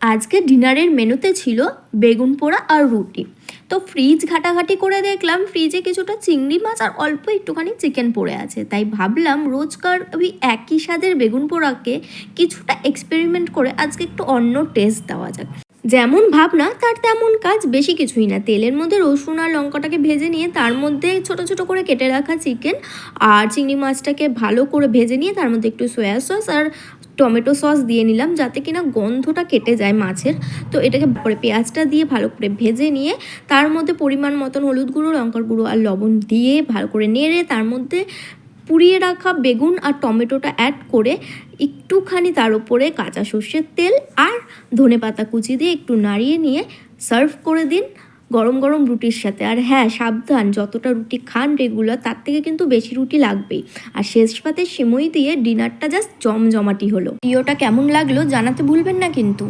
আজকে ডিনারের মেনুতে ছিল বেগুন পোড়া আর রুটি। তো ফ্রিজ ঘাটাঘাটি করে দেখলাম ফ্রিজে কিছুটা চিংড়ি মাছ আর অল্প একটুখানি চিকেন পড়ে আছে, তাই ভাবলাম রোজকার ওই একই স্বাদের বেগুন পোড়াকে কিছুটা এক্সপেরিমেন্ট করে আজকে একটু অন্য টেস্ট দেওয়া যাক। যেমন ভাবনা তার তেমন কাজ, বেশি কিছুই না। তেলের মধ্যে রসুন আর লঙ্কাটাকে ভেজে নিয়ে তার মধ্যে ছোট ছোট করে কেটে রাখা চিকেন আর চিংড়ি মাছটাকে ভালো করে ভেজে নিয়ে তার মধ্যে একটু সয়া সস আর টমেটো সস দিয়ে নিলাম, যাতে কিনা গন্ধটা কেটে যায় মাছের। তো এটাকে পরে পেঁয়াজটা দিয়ে ভালো করে ভেজে নিয়ে তার মধ্যে পরিমাণ মতন হলুদ গুঁড়ো, লঙ্কার গুঁড়ো আর লবণ দিয়ে ভালো করে নেড়ে তার মধ্যে পুড়িয়ে রাখা বেগুন আর টমেটোটা অ্যাড করে একটুখানি তার উপরে কাঁচা সর্ষের তেল আর ধনেপাতা কুচি দিয়ে একটু নাড়িয়ে নিয়ে সার্ভ করে দিন গরম গরম রুটির সাথে। আর হ্যাঁ, সাবধান, যতটা রুটি খান রেগুলার তার থেকে কিন্তু বেশি রুটি লাগবেই। আর শেষ পাতে সিমই দিয়ে ডিনারটা জাস্ট জমজমাটি হলো। ভিডিওটা কেমন লাগলো জানাতে ভুলবেন না কিন্তু।